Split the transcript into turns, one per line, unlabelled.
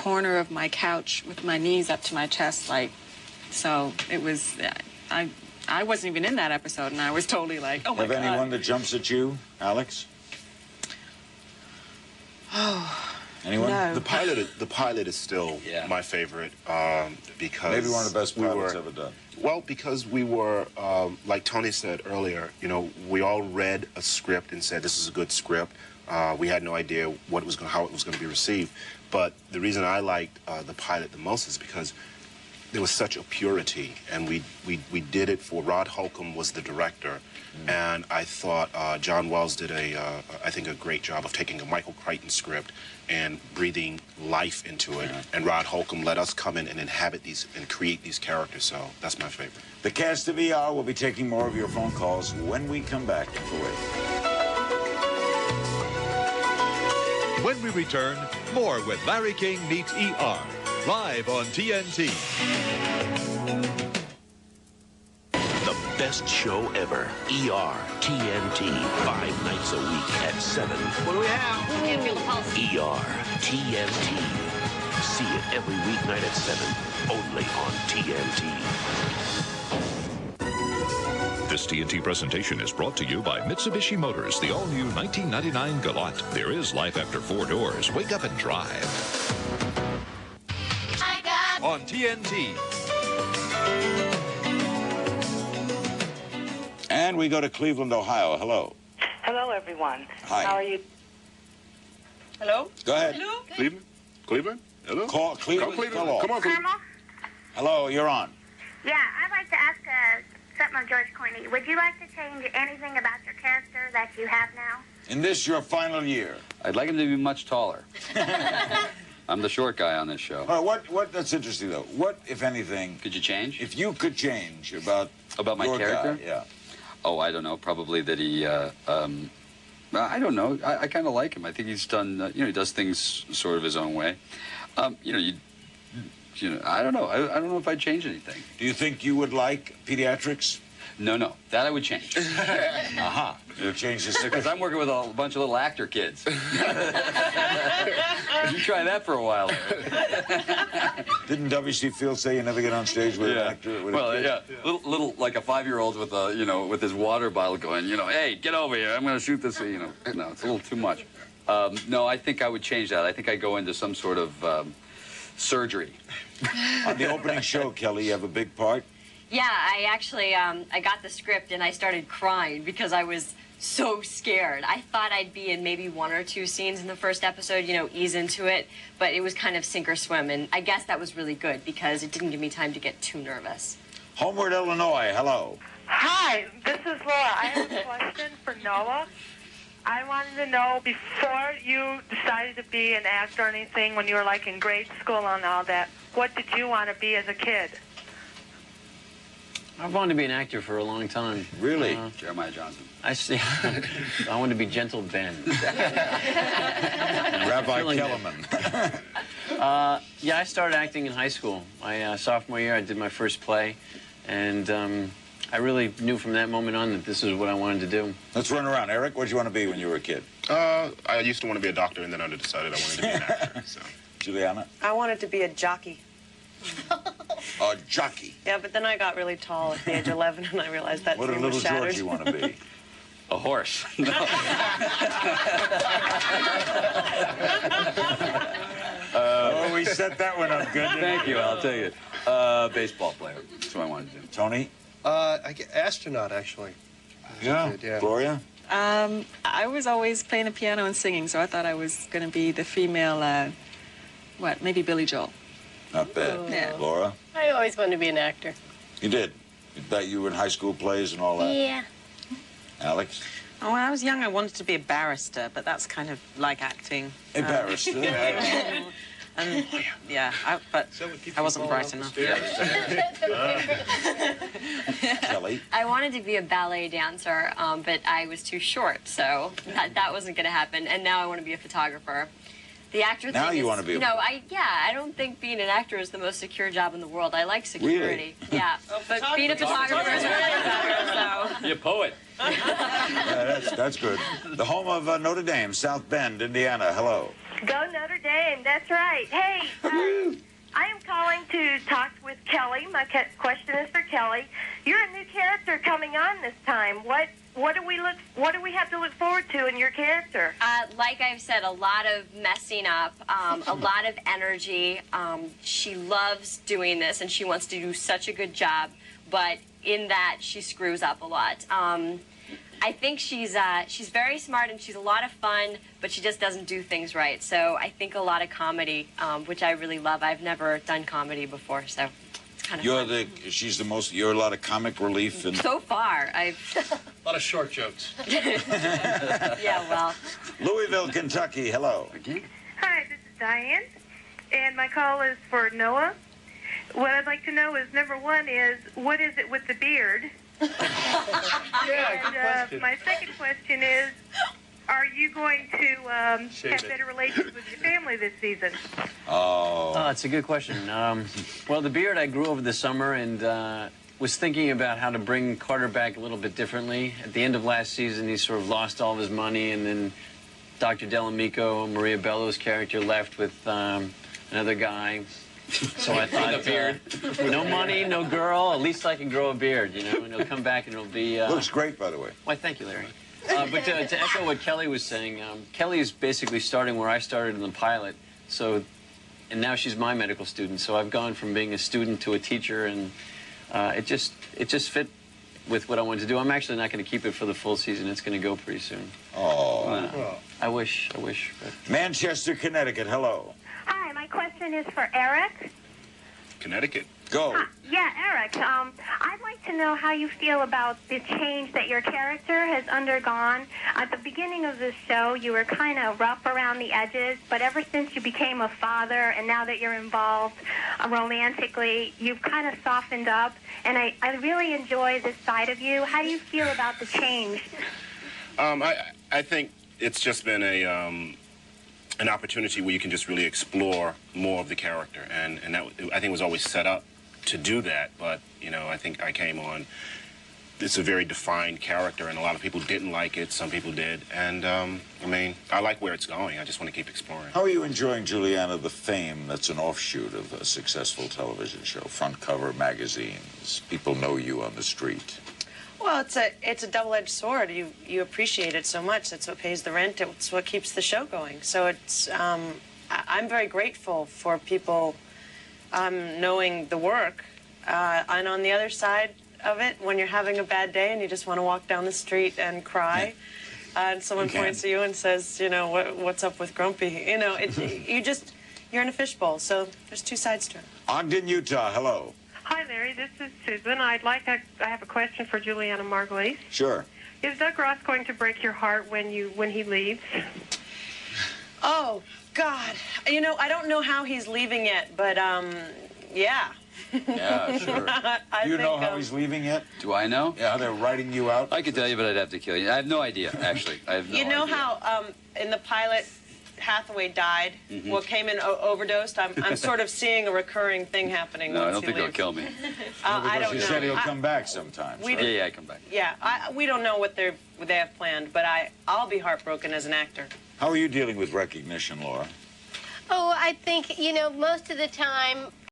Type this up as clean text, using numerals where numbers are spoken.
corner of my couch with my knees up to my chest, like, so it was, I wasn't even in that episode, and I was totally like, oh my God.
Have anyone that jumps at you, Alex?
Oh.
Anyone?
No.
The pilot is still my favorite because
maybe one of the best pilots ever done.
Well, because we were, like Tony said earlier, you know, we all read a script and said this is a good script. We had no idea how it was going to be received. But the reason I liked the pilot the most is because there was such a purity, and we did it for Rod Holcomb was the director, and I thought John Wells did I think a great job of taking a Michael Crichton script and breathing life into it, and Rod Holcomb let us come in and inhabit these and create these characters, so that's my favorite.
The cast of ER will be taking more of your phone calls when we come back in Kuwait.
When we return, more with Larry King Meets ER, live on TNT.
The best show ever, ER, TNT, 5 nights a week at 7.
What do we have? We can't feel the pulse.
ER, TNT. See it every weeknight at 7, only on TNT.
This TNT presentation is brought to you by Mitsubishi Motors, the all-new 1999 Galant. There is life after 4 doors. Wake up and drive. On TNT.
And we go to Cleveland, Ohio. Hello.
Hello, everyone.
Hi.
How are you?
Hello?
Go ahead.
Hello?
Cleveland? Cleveland? Hello?
Call Cleveland.
Come on, Cleveland.
Colonel?
Hello, you're on.
Yeah, I'd like to ask something of George Clooney. Would you like to change anything about your character that you have now?
In this, your final year.
I'd like him to be much taller. I'm the short guy on this show.
What? That's interesting, though. What, if anything...
Could you change?
If you could change about
my character?
Guy, yeah.
Oh, I don't know. Probably that he... I don't know. I kind of like him. I think he's done... he does things sort of his own way. I don't know. I don't know if I'd change anything.
Do you think you would like pediatrics?
No. That I would change.
You'll change this
because I'm working with a bunch of little actor kids. You try that for a while.
Didn't W.C. Fields say you never get on stage with an actor? With
a little like a 5-year-old with a with his water bottle going, hey, get over here. I'm going to shoot this. No, it's a little too much. No, I think I would change that. I think I'd go into some sort of surgery.
On the opening show, Kelly, you have a big part.
Yeah, I actually, I got the script and I started crying because I was so scared. I thought I'd be in maybe 1 or 2 scenes in the first episode, ease into it, but it was kind of sink or swim, and I guess that was really good because it didn't give me time to get too nervous.
Homeward, Illinois, hello.
Hi, this is Laura. I have a question for Noah. I wanted to know, before you decided to be an actor or anything, when you were like in grade school and all that, what did you want to be as a kid?
I've wanted to be an actor for a long time.
Really?
Jeremiah Johnson.
I wanted to be Gentle Ben.
Rabbi Kellerman.
Yeah, I started acting in high school. My sophomore year, I did my first play, and I really knew from that moment on that this is what I wanted to do.
Let's run around. Eric, what did you want to be when you were a kid?
I used to want to be a doctor, and then I decided I wanted to be an actor. So.
Juliana?
I wanted to be a jockey.
A jockey?
Yeah, but then I got really tall at the age of 11, and I realized that
dream was shattered. What did little Georgie want to be?
A horse. No.
We set that one up good.
Thank you, I'll take it. Baseball player. That's what I wanted to do.
Tony?
Astronaut, actually.
Yeah. Gloria?
I was always playing the piano and singing, so I thought I was going to be the female, maybe Billy Joel.
Not bad.
Yeah.
Laura?
I always wanted to be an actor.
You did? You were in high school plays and all that?
Yeah.
Alex?
Oh, when I was young, I wanted to be a barrister, but that's kind of like acting.
A barrister?
And, yeah, but I wasn't bright enough.
Kelly?
I wanted to be a ballet dancer, but I was too short, so that wasn't going to happen. And now I want to be a photographer. The actor
now
thing
you
is,
want to be
I don't think being an actor is the most secure job in the world. I like security.
Really?
Yeah. But being a photographer is really better, so.
You're a poet.
Yeah, that's good. The home of Notre Dame, South Bend, Indiana. Hello.
Go Notre Dame, that's right. Hey, I am calling to talk with Kelly. My question is for Kelly. You're a new character coming on this time. What do we have to look forward to in your character?
Like I've said, a lot of messing up, a lot of energy. She loves doing this, and she wants to do such a good job. But in that, she screws up a lot. I think she's very smart and she's a lot of fun, but she just doesn't do things right. So I think a lot of comedy, which I really love. I've never done comedy before, so it's kind of fun.
You're a lot of comic relief. And
so far,
a lot of short jokes.
Yeah, well.
Louisville, Kentucky, hello.
Hi, this is Diane, and my call is for Noah. What I'd like to know is, number one is, what is it with the beard?
Yeah, good question.
My second question is, are you going to have better relations with your family this season?
Oh, that's a good question. Well, the beard I grew over the summer and was thinking about how to bring Carter back a little bit differently. At the end of last season, he sort of lost all of his money, and then Dr. Delamico, Maria Bello's character, left with another guy. So I thought, no money, no girl, at least I can grow a beard, you know, and it'll come back and it'll be...
Looks great, by the way.
Why, thank you, Larry. But to echo what Kelly was saying, Kelly is basically starting where I started in the pilot, and now she's my medical student, so I've gone from being a student to a teacher, and it just fit with what I wanted to do. I'm actually not going to keep it for the full season. It's going to go pretty soon. I wish. But...
Manchester, Connecticut, hello.
Hi, my question is for Eriq.
Connecticut.
Go.
Yeah, Eriq. I'd like to know how you feel about the change that your character has undergone. At the beginning of the show, you were kind of rough around the edges, but ever since you became a father and now that you're involved romantically, you've kind of softened up, and I really enjoy this side of you. How do you feel about the change?
I think it's just been an opportunity where you can just really explore more of the character, and that I think was always set up to do that. But you know, I think I came on. It's a very defined character, and a lot of people didn't like it. Some people did, and I mean, I like where it's going. I just want to keep exploring.
How are you enjoying, Juliana, the fame that's an offshoot of a successful television show? Front cover magazines. People know you on the street.
Well, it's a double-edged sword. You appreciate it so much. That's what pays the rent. It's what keeps the show going. So it's I'm very grateful for people knowing the work. And on the other side of it, when you're having a bad day and you just want to walk down the street and cry, and someone points at you and says, you know, what's up with Grumpy? You know, you're in a fishbowl. So there's two sides to it.
Ogden, Utah, hello.
Hi, Larry. This is Susan. I have a question for Juliana Margulies.
Sure.
Is Doug Ross going to break your heart when he leaves?
Oh, God. You know, I don't know how he's leaving yet, but, yeah.
Yeah, sure.
Do you know how he's leaving yet?
Do I know?
Yeah, how they're writing you out?
I could tell you, but I'd have to kill you. I have no idea, actually. I have no idea.
You know how in the pilot, Hathaway died? Well, came in overdosed? I'm sort of seeing a recurring thing happening.
No, I
once
don't
he
think he'll
leaves.
kill me.
I don't know.
He said he'll come back sometime.
Yeah, I come back.
Yeah, we don't know what they have planned, but I'll be heartbroken as an actor.
How are you dealing with recognition, Laura?
Oh, I think, you know, most of the time